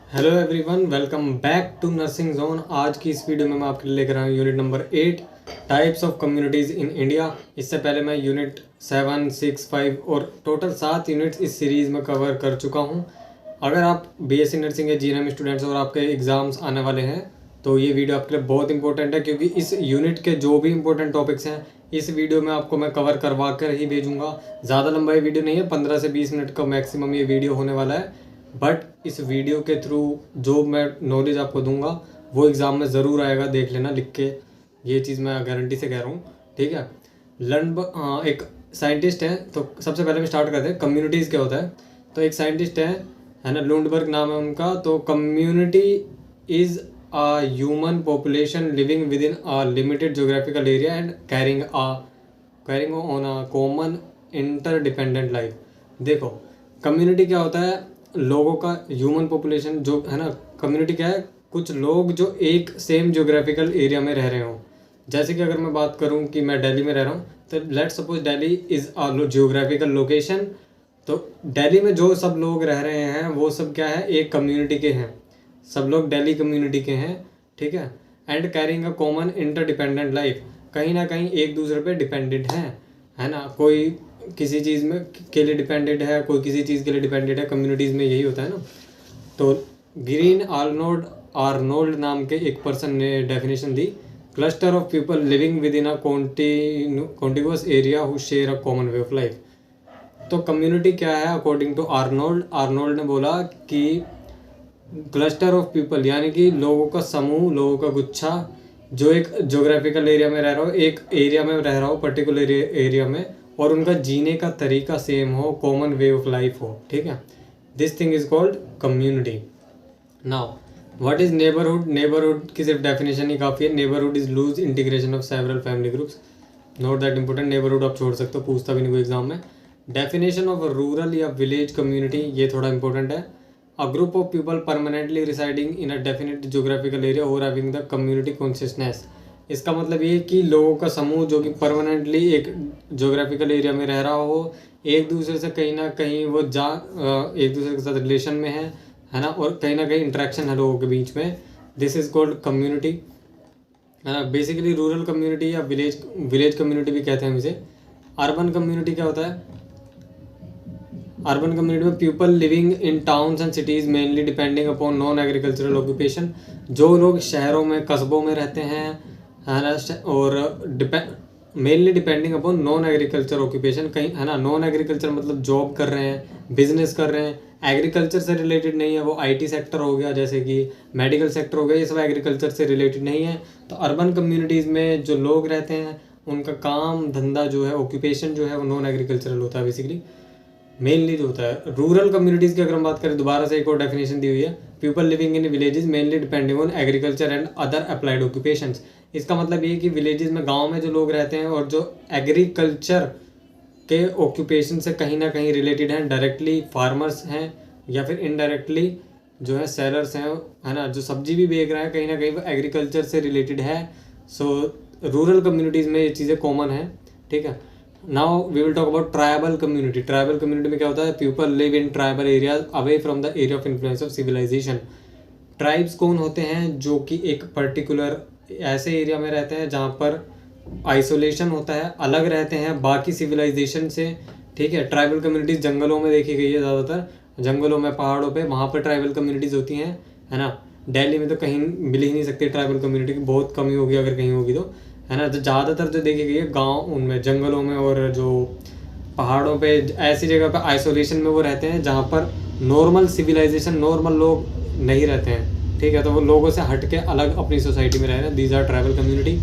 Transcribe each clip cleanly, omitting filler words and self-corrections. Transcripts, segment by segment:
Hello everyone, welcome back to nursing zone. आज की इस वीडियो में मैं आपके लिए लेकर आया हूँ unit number 8 types of communities in India. इससे पहले मैं यूनिट 7, 6, 5 और टोटल 7 यूनिट्स इस सीरीज़ में कवर कर चुका हूँ। अगर आप बीएससी नर्सिंग या जीएनएम स्टूडेंट्स और आपके एग्ज़ाम्स आने वाले हैं तो ये वीडियो आपके लिए बहुत इंपॉर्टेंट है, क्योंकि इस यूनिट के जो भी इंपॉर्टेंट टॉपिक्स हैं इस वीडियो में आपको मैं कवर करवा कर ही भेजूँगा। ज़्यादा लंबा ये वीडियो नहीं है, 15 से 20 मिनट का मैक्सिमम ये वीडियो होने वाला है। बट इस वीडियो के थ्रू जो मैं नॉलेज आपको दूंगा वो एग्ज़ाम में ज़रूर आएगा, देख लेना लिख के, ये चीज़ मैं गारंटी से कह रहा हूँ। ठीक है। एक साइंटिस्ट है, तो सबसे पहले मैं स्टार्ट करते हैं कम्युनिटीज़ क्या होता है। तो एक साइंटिस्ट है ना, लुंडबर्ग नाम है उनका। तो community is a human population living with in a limited geographical area and carrying on a common interdependent life. देखो, कम्युनिटी क्या होता है, लोगों का ह्यूमन पॉपुलेशन जो है ना। कम्युनिटी क्या है, कुछ लोग जो एक सेम ज्योग्राफिकल एरिया में रह रहे हों। जैसे कि अगर मैं बात करूं कि मैं दिल्ली में रह रहा हूं, तो let's suppose Delhi is a geographical location. तो दिल्ली में जो सब लोग रह रहे हैं वो सब क्या है, एक कम्युनिटी के हैं। सब लोग दिल्ली कम्युनिटी के हैं। ठीक है। And carrying a common interdependent life, कहीं ना कहीं एक दूसरे पे डिपेंडेंट हैं, है ना। कोई किसी चीज़ में के लिए डिपेंडेंट है, कोई किसी चीज़ के लिए डिपेंडेंट है। कम्युनिटीज़ में यही होता है ना। तो ग्रीन आर्नोल्ड आर्नोल्ड नाम के एक पर्सन ने definition the, cluster of people living with in a contiguous area who share a common way of life. तो कम्युनिटी क्या है अकॉर्डिंग टू आर्नोल्ड। आर्नोल्ड ने बोला कि क्लस्टर ऑफ पीपल यानी कि लोगों का समूह, लोगों का गुच्छा, जो एक जोग्राफिकल एरिया में रह रहा हो, एक एरिया में रह रहा हो, पर्टिकुलर एरिया में, और उनका जीने का तरीका सेम हो, कॉमन वे ऑफ लाइफ हो। ठीक है। This thing is called community. Now what is neighbourhood. Neighbourhood की सिर्फ डेफिनेशन ही काफ़ी है। Neighbourhood is loose integration of several family groups. Not that important. Neighbourhood आप छोड़ सकते हो, पूछता भी नहीं कोई एग्जाम में। डेफिनेशन ऑफ रूरल या विलेज कम्युनिटी, ये थोड़ा इंपॉर्टेंट है। A group of people permanently residing in a definite geographical area और हैविंग द कम्युनिटी कॉन्शियसनेस। इसका मतलब ये कि लोगों का समूह जो कि परमानेंटली एक जोग्राफिकल एरिया में रह रहा हो, एक दूसरे से कहीं ना कहीं वो एक दूसरे के साथ रिलेशन में है ना, और कहीं ना कहीं इंटरेक्शन है लोगों के बीच में। दिस इज कॉल्ड कम्युनिटी, है ना। बेसिकली रूरल कम्युनिटी या विलेज कम्युनिटी भी कहते हैं इसे। अर्बन कम्युनिटी क्या होता है, अर्बन कम्युनिटी में people living in towns and cities mainly depending upon non agricultural occupation. जो लोग शहरों में, कस्बों में रहते हैं, है ना, और mainly depending upon non agriculture occupation, कहीं, है ना। नॉन एग्रीकल्चर मतलब जॉब कर रहे हैं, बिजनेस कर रहे हैं, एग्रीकल्चर से रिलेटेड नहीं है, वो आईटी सेक्टर हो गया, जैसे कि मेडिकल सेक्टर हो गया, ये सब एग्रीकल्चर से रिलेटेड नहीं है। तो अर्बन कम्युनिटीज़ में जो लोग रहते हैं उनका काम धंधा जो है, ऑक्यूपेशन जो है, वो नॉन एग्रीकल्चरल होता है बेसिकली, मेनली जो होता है। रूरल कम्युनिटीज़ की अगर हम बात करें, दोबारा से एक और डेफिनेशन दी हुई है, people living in villages mainly depending on agriculture and other applied occupations. इसका मतलब ये कि विलेजेस में, गांव में जो लोग रहते हैं और जो एग्रीकल्चर के ऑक्यूपेशन से कहीं ना कहीं रिलेटेड हैं, डायरेक्टली फार्मर्स हैं या फिर इनडायरेक्टली जो है सेलर्स हैं, है ना, जो सब्जी भी बेच रहा है, कहीं ना कहीं वो एग्रीकल्चर से रिलेटेड है। सो रूरल कम्युनिटीज़ में ये चीज़ें कॉमन है। ठीक है। Now we will talk about tribal community. Tribal community में क्या होता है, people live in tribal areas away from the area of influence of civilisation. Tribes कौन होते हैं, जो कि एक पर्टिकुलर ऐसे एरिया में रहते हैं जहाँ पर आइसोलेशन होता है, अलग रहते हैं बाकी सिविलाइजेशन से। ठीक है। ट्राइबल कम्युनिटीज़ जंगलों में देखी गई है, ज़्यादातर जंगलों में, पहाड़ों पे, वहाँ पर ट्राइबल कम्युनिटीज़ होती हैं, है ना। दिल्ली में तो कहीं मिल ही नहीं सकती ट्राइबल कम्युनिटी की, बहुत कमी होगी अगर कहीं होगी तो, है ना। तो ज़्यादातर जो देखी गई है गाँव, उनमें जंगलों में और जो पहाड़ों पे, ऐसी जगह पे आइसोलेशन में वो रहते हैं जहाँ पर नॉर्मल सिविलाइजेशन, नॉर्मल लोग नहीं रहते हैं। ठीक है। तो वो लोगों से हट के अलग अपनी सोसाइटी में रह रहे हैं। These are tribal community.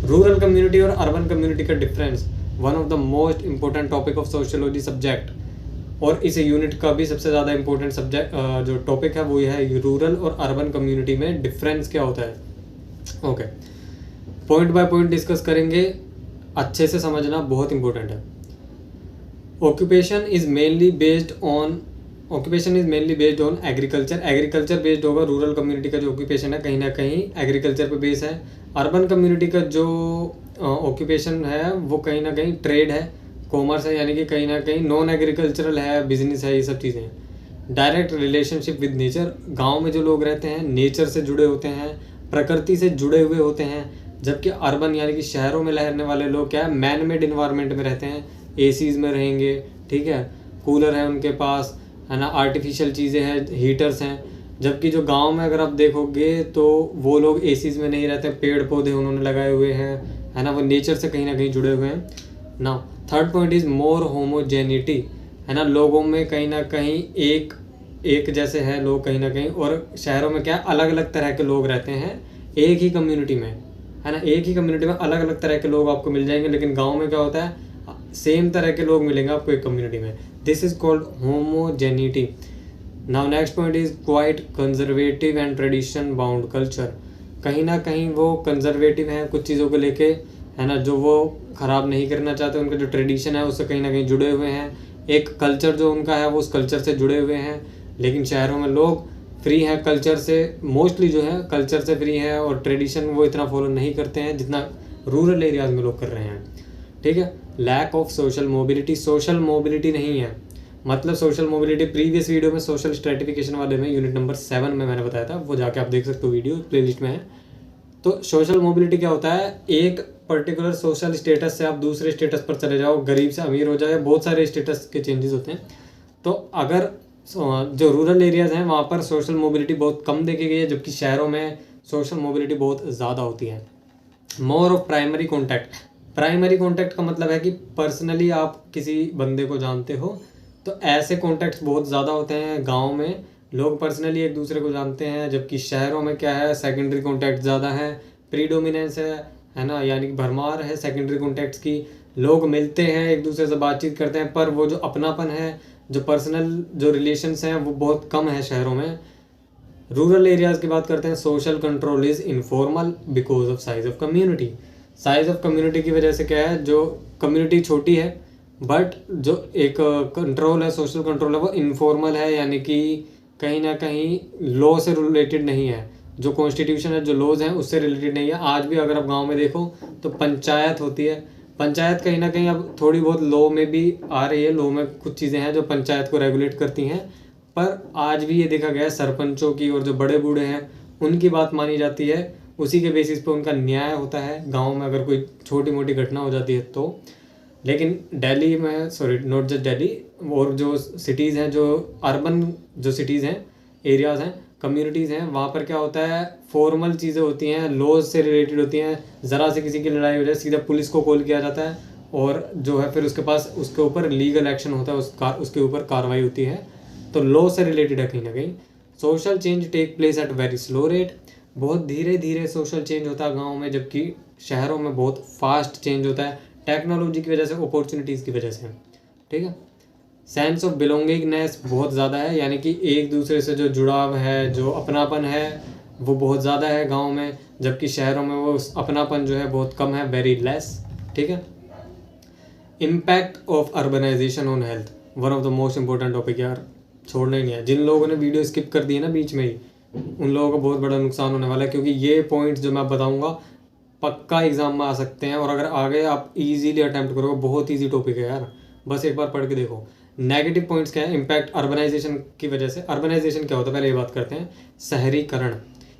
Rural community और अर्बन कम्युनिटी का difference, one of the most important topic of sociology subject, और इस यूनिट का भी सबसे ज़्यादा इंपॉर्टेंट सब्जेक्ट जो टॉपिक है वो यह है, रूरल और अर्बन कम्युनिटी में डिफरेंस क्या होता है। Okay, point by point discuss करेंगे, अच्छे से समझना बहुत इंपॉर्टेंट है। Occupation is mainly based on agriculture. Agriculture based होगा रूरल कम्युनिटी का जो ऑक्यूपेशन है, कहीं ना कहीं एग्रीकल्चर पे बेस है। अर्बन कम्युनिटी का जो ऑक्यूपेशन है वो कहीं ना कहीं ट्रेड है, कॉमर्स है, यानी कि कहीं ना कहीं नॉन एग्रीकल्चरल है, बिजनेस है, ये सब चीज़ें हैं। डायरेक्ट रिलेशनशिप विद नेचर, गांव में जो लोग रहते हैं नेचर से जुड़े होते हैं, प्रकृति से जुड़े हुए होते हैं, जबकि अर्बन यानी कि शहरों में रहने वाले लोग क्या है, मैन मेड इन्वायरमेंट में रहते हैं, एसीज में रहेंगे, ठीक है, कूलर है उनके पास, है ना, आर्टिफिशियल चीज़ें हैं, हीटर्स हैं। जबकि जो गांव में अगर आप देखोगे तो वो लोग एसीज में नहीं रहते, पेड़ पौधे उन्होंने लगाए हुए हैं, है ना, वो नेचर से कहीं ना कहीं जुड़े हुए हैं ना। Third point is more homogeneity, है ना, लोगों में कहीं ना कहीं एक जैसे है लोग कहीं ना कहीं, और शहरों में क्या अलग अलग तरह के लोग रहते हैं एक ही कम्युनिटी में, है ना, एक ही कम्युनिटी में अलग अलग तरह के लोग आपको मिल जाएंगे। लेकिन गांव में क्या होता है, सेम तरह के लोग मिलेंगे आपको एक कम्युनिटी में। This is called homogeneity. Now next point is quite conservative and tradition bound culture, कहीं ना कहीं वो कंजर्वेटिव हैं कुछ चीज़ों को लेके, है ना, जो वो ख़राब नहीं करना चाहते, उनका जो ट्रेडिशन है उससे कहीं ना कहीं जुड़े हुए हैं, एक कल्चर जो उनका है वो उस कल्चर से जुड़े हुए हैं। लेकिन शहरों में लोग फ्री हैं कल्चर से, मोस्टली जो है कल्चर से फ्री है, और ट्रेडिशन वो इतना फॉलो नहीं करते हैं जितना रूरल एरियाज में लोग कर रहे हैं, ठीक है। Lack of social mobility, social mobility नहीं है, मतलब सोशल मोबिलिटी प्रीवियस वीडियो में सोशल स्ट्रेटिफिकेशन वाले में यूनिट नंबर 7 में मैंने बताया था, वो जाके आप देख सकते हो, वीडियो प्लेलिस्ट में है। तो सोशल मोबिलिटी क्या होता है, एक पर्टिकुलर सोशल स्टेटस से आप दूसरे स्टेटस पर चले जाओ, गरीब से अमीर हो जाए, बहुत सारे स्टेटस के चेंजेस होते हैं। तो अगर जो रूरल एरियाज हैं वहाँ पर सोशल मोबिलिटी बहुत कम देखी गई है, जबकि शहरों में सोशल मोबिलिटी बहुत ज़्यादा होती है। More of primary contact, primary contact का मतलब है कि पर्सनली आप किसी बंदे को जानते हो, तो ऐसे कॉन्टैक्ट्स बहुत ज़्यादा होते हैं। गांव में लोग पर्सनली एक दूसरे को जानते हैं, जबकि शहरों में क्या है, सेकेंडरी कॉन्टैक्ट ज़्यादा है, प्रीडोमिनेंस है ना, यानी कि भरमार है सेकेंडरी कॉन्टैक्ट्स की। लोग मिलते हैं, एक दूसरे से बातचीत करते हैं, पर वो जो अपनापन है, जो पर्सनल जो रिलेशंस हैं वो बहुत कम है शहरों में। रूरल एरियाज़ की बात करते हैं, social control is informal because of size of community, size of community की वजह से क्या है, जो कम्युनिटी छोटी है बट जो एक कंट्रोल है, सोशल कंट्रोल है, वो इनफॉर्मल है, यानी कि कहीं ना कहीं लॉ से रिलेटेड नहीं है, जो कॉन्स्टिट्यूशन है, जो लॉज हैं उससे रिलेटेड नहीं है। आज भी अगर आप गांव में देखो तो पंचायत होती है, पंचायत कहीं ना कहीं अब थोड़ी बहुत लॉ में भी आ रही है, लॉ में कुछ चीज़ें हैं जो पंचायत को रेगुलेट करती हैं, पर आज भी ये देखा गया है सरपंचों की और जो बड़े बूढ़े हैं उनकी बात मानी जाती है, उसी के बेसिस पे उनका न्याय होता है गाँव में अगर कोई छोटी मोटी घटना हो जाती है तो। लेकिन दिल्ली में, सॉरी नॉट जस्ट दिल्ली, और जो सिटीज़ हैं, जो अर्बन जो सिटीज़ हैं, एरियाज़ हैं, कम्युनिटीज़ हैं, वहाँ पर क्या होता है, फॉर्मल चीज़ें होती हैं, लॉज से रिलेटेड होती हैं। ज़रा से किसी की लड़ाई हो जाए सीधा पुलिस को कॉल किया जाता है, और जो है फिर उसके पास उसके ऊपर लीगल एक्शन होता है, उसके ऊपर कार्रवाई होती है। तो लॉ से रिलेटेड है कहीं ना कहीं। Social change take place at very slow rate, बहुत धीरे धीरे सोशल चेंज होता है गाँव में, जबकि शहरों में बहुत फास्ट चेंज होता है, टेक्नोलॉजी की वजह से, अपॉर्चुनिटीज़ की वजह से, ठीक है। सेंस ऑफ बिलोंगिंगनेस बहुत ज़्यादा है, यानी कि एक दूसरे से जो जुड़ाव है, जो अपनापन है वो बहुत ज़्यादा है गांव में, जबकि शहरों में वो अपनापन जो है बहुत कम है, वेरी लेस, ठीक है। Impact of urbanisation on health, one of the most important topic यार, छोड़ना ही नहीं है। जिन लोगों ने वीडियो स्किप कर दी है ना बीच में ही, उन लोगों को बहुत बड़ा नुकसान होने वाला है, क्योंकि ये पॉइंट्स जो मैं बताऊँगा पक्का एग्जाम में आ सकते हैं, और अगर आ गए आप इजीली अटेम्प्ट करोगे, बहुत इजी टॉपिक है यार, बस एक बार पढ़ के देखो। नेगेटिव पॉइंट्स क्या है, इम्पैक्ट अर्बनाइजेशन की वजह से। अर्बनाइजेशन क्या होता है, पहले ये बात करते हैं। शहरीकरण,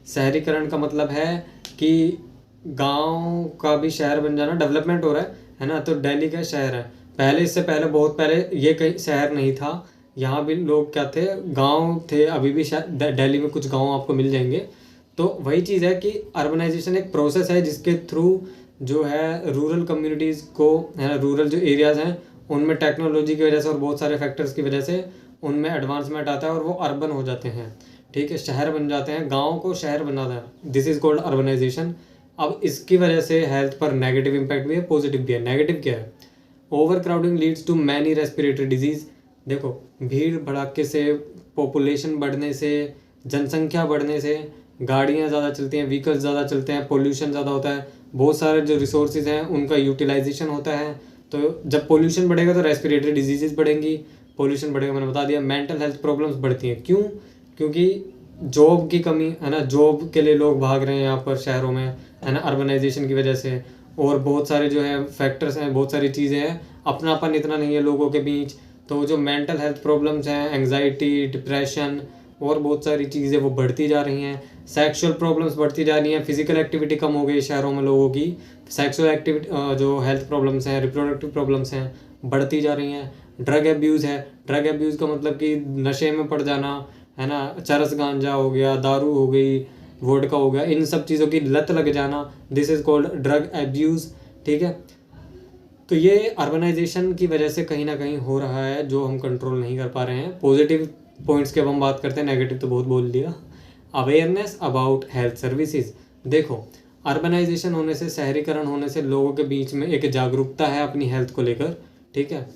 शहरीकरण का मतलब है कि गांव का भी शहर बन जाना, डेवलपमेंट हो रहा है ना। तो दिल्ली का शहर है, पहले इससे पहले बहुत पहले ये कहीं शहर नहीं था, यहाँ भी लोग क्या थे, गाँव थे, अभी भी शायद दिल्ली में कुछ गाँव आपको मिल जाएंगे। तो वही चीज़ है कि अर्बनाइजेशन एक प्रोसेस है जिसके थ्रू जो है रूरल कम्युनिटीज़ को, है ना, रूरल जो एरियाज़ हैं उनमें टेक्नोलॉजी की वजह से और बहुत सारे फैक्टर्स की वजह से उनमें एडवांसमेंट आता है और वो अर्बन हो जाते हैं, ठीक है, शहर बन जाते हैं, गाँव को शहर बनाता है। This is called urbanisation. अब इसकी वजह से हेल्थ पर नेगेटिव इम्पैक्ट भी है, पॉजिटिव भी है। नेगेटिव क्या है, overcrowding leads to many respiratory disease. देखो भीड़ भड़ाके से, पॉपुलेशन बढ़ने से, जनसंख्या बढ़ने से, गाड़ियाँ ज़्यादा चलती हैं, व्हीकल्स ज़्यादा चलते हैं, पोल्यूशन ज़्यादा होता है, बहुत सारे जो रिसोर्सेज हैं उनका यूटिलाइजेशन होता है। तो जब पोल्यूशन बढ़ेगा तो रेस्पिरेटरी डिजीज़ बढ़ेंगी, पोल्यूशन बढ़ेगा, मैंने बता दिया। मेंटल हेल्थ प्रॉब्लम्स बढ़ती हैं, क्यों, क्योंकि जॉब की कमी है ना, जॉब के लिए लोग भाग रहे हैं यहाँ पर शहरों में, है ना, अर्बनाइजेशन की वजह से। और बहुत सारे जो है फैक्टर्स हैं, बहुत सारी चीज़ें हैं, अपनापन इतना नहीं है लोगों के बीच, तो जो मेंटल हेल्थ प्रॉब्लम्स हैं, एंग्जाइटी, डिप्रेशन और बहुत सारी चीज़ें वो बढ़ती जा रही हैं। सेक्सुअल प्रॉब्लम्स बढ़ती जा रही हैं, फिजिकल एक्टिविटी कम हो गई शहरों में लोगों की, सेक्सुअल एक्टिविटी जो हेल्थ प्रॉब्लम्स हैं, रिप्रोडक्टिव प्रॉब्लम्स हैं बढ़ती जा रही हैं। ड्रग एब्यूज़ है, ड्रग एब्यूज़ का मतलब कि नशे में पड़ जाना, है ना, चरस गांजा हो गया, दारू हो गई, वोडका हो गया, इन सब चीज़ों की लत लग जाना, this is called drug abuse. ठीक है, तो ये अर्बनाइजेशन की वजह से कहीं ना कहीं हो रहा है, जो हम कंट्रोल नहीं कर पा रहे हैं। पॉजिटिव पॉइंट्स की अब हम बात करते हैं, नेगेटिव तो बहुत बोल दिया। Awareness about health services. देखो, अर्बनाइजेशन होने से, शहरीकरण होने से लोगों के बीच में एक जागरूकता है अपनी हेल्थ को लेकर। ठीक है,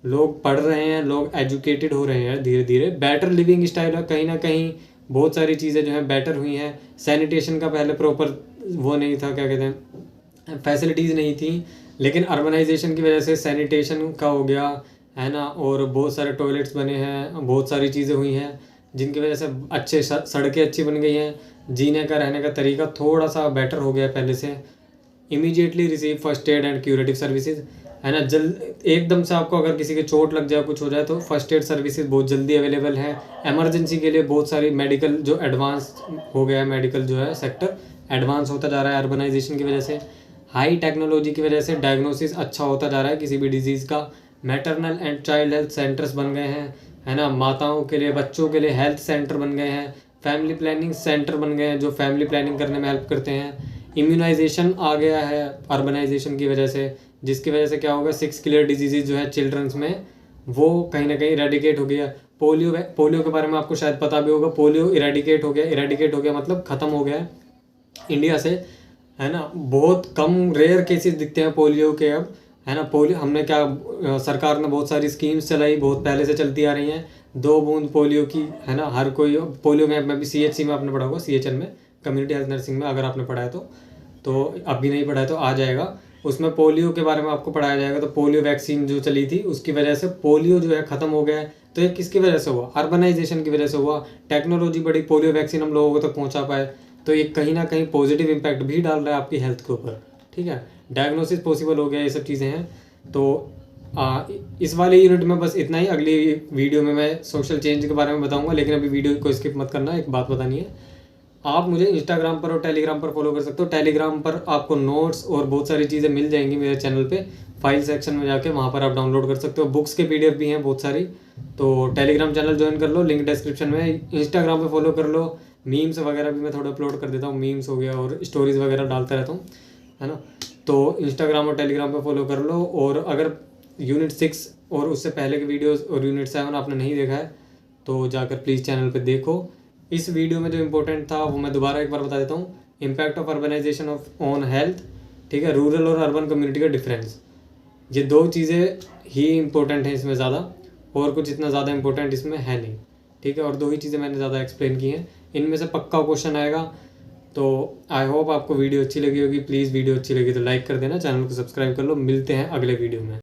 लोग पढ़ रहे हैं, लोग एजुकेटेड हो रहे हैं धीरे धीरे, बेटर लिविंग स्टाइल है, कहीं ना कहीं बहुत सारी चीज़ें जो हैं बेटर हुई हैं। सैनिटेशन का पहले प्रॉपर वो नहीं था, क्या कहते हैं, फैसिलिटीज़ नहीं थी, लेकिन अर्बनाइजेशन की वजह से सैनिटेशन का हो गया, है ना, और बहुत सारे टॉयलेट्स बने हैं, बहुत सारी चीज़ें हुई हैं जिनकी वजह से अच्छे सड़कें अच्छी बन गई हैं, जीने का रहने का तरीका थोड़ा सा बेटर हो गया है पहले से। Immediately receive first aid and curative services, है ना, जल्द एकदम से आपको अगर किसी के चोट लग जाए, कुछ हो जाए, तो फर्स्ट एड सर्विसेज बहुत जल्दी अवेलेबल है। इमरजेंसी के लिए बहुत सारी मेडिकल जो एडवांस हो गया है, मेडिकल जो है सेक्टर एडवांस होता जा रहा है अर्बनाइजेशन की वजह से। हाई टेक्नोलॉजी की वजह से डायग्नोसिस अच्छा होता जा रहा है किसी भी डिजीज़ का। Maternal and child health centres बन गए हैं, है ना, माताओं के लिए, बच्चों के लिए हेल्थ सेंटर बन गए हैं। फैमिली प्लानिंग सेंटर बन गए हैं जो फैमिली प्लानिंग करने में हेल्प करते हैं। इम्यूनाइजेशन आ गया है अर्बनाइजेशन की वजह से, जिसकी वजह से क्या होगा, 6 क्लियर डिजीज़ जो है चिल्ड्रंस में, वो कहीं ना कहीं इरेडिकेट हो गया। पोलियो के बारे में आपको शायद पता भी होगा, पोलियो इरेडिकेट हो गया मतलब ख़त्म हो गया है इंडिया से, है ना। बहुत कम रेयर केसेस दिखते हैं पोलियो के अब, है ना। पोलियो हमने क्या, सरकार ने बहुत सारी स्कीम्स चलाई, बहुत पहले से चलती आ रही हैं। 2 बूंद पोलियो की, है ना, हर कोई पोलियो में भी CHC में आपने पढ़ा होगा, CHN में, कम्युनिटी हेल्थ नर्सिंग में अगर आपने पढ़ा है तो अभी नहीं पढ़ा है तो आ जाएगा, उसमें पोलियो के बारे में आपको पढ़ाया जाएगा। तो पोलियो वैक्सीन जो चली थी उसकी वजह से पोलियो जो है ख़त्म हो गया है। तो ये किसकी वजह से हुआ, अर्बनाइजेशन की वजह से हुआ। टेक्नोलॉजी बढ़ी, पोलियो वैक्सीन हम लोगों तक पहुँचा पाए, तो ये कहीं ना कहीं पॉजिटिव इम्पैक्ट भी डाल रहा है आपकी हेल्थ के ऊपर। ठीक है, डायग्नोसिस पॉसिबल हो गया, ये सब चीज़ें हैं। तो इस वाले यूनिट में बस इतना ही। अगली वीडियो में मैं सोशल चेंज के बारे में बताऊंगा, लेकिन अभी वीडियो को स्किप मत करना। एक बात बतानी है, आप मुझे इंस्टाग्राम पर और टेलीग्राम पर फॉलो कर सकते हो। टेलीग्राम पर आपको नोट्स और बहुत सारी चीज़ें मिल जाएंगी मेरे चैनल पे, फाइल सेक्शन में जाके वहाँ पर आप डाउनलोड कर सकते हो। बुक्स के PDF भी हैं बहुत सारी, तो टेलीग्राम चैनल ज्वाइन कर लो, लिंक डिस्क्रिप्शन में। इंस्टाग्राम पे फॉलो कर लो, मीम्स वगैरह भी मैं थोड़ा अपलोड कर देता हूँ, मीम्स हो गया और स्टोरीज़ वगैरह डालता रहता हूँ, है ना। तो इंस्टाग्राम और टेलीग्राम पे फॉलो कर लो। और अगर यूनिट 6 और उससे पहले के वीडियोस और यूनिट 7 आपने नहीं देखा है तो जाकर प्लीज़ चैनल पे देखो। इस वीडियो में जो इम्पोर्टेंट था वो मैं दोबारा एक बार बता देता हूँ। Impact of urbanisation on health, ठीक है, रूरल और अर्बन कम्युनिटी का डिफरेंस, ये 2 चीज़ें ही इम्पोर्टेंट हैं इसमें ज़्यादा, और कुछ इतना ज़्यादा इम्पोर्टेंट इसमें है नहीं। ठीक है, और 2 ही चीज़ें मैंने ज़्यादा एक्सप्लेन की हैं, इनमें से पक्का क्वेश्चन आएगा। तो आई होप आपको वीडियो अच्छी लगी होगी। प्लीज़ वीडियो अच्छी लगी तो लाइक कर देना, चैनल को सब्सक्राइब कर लो। मिलते हैं अगले वीडियो में।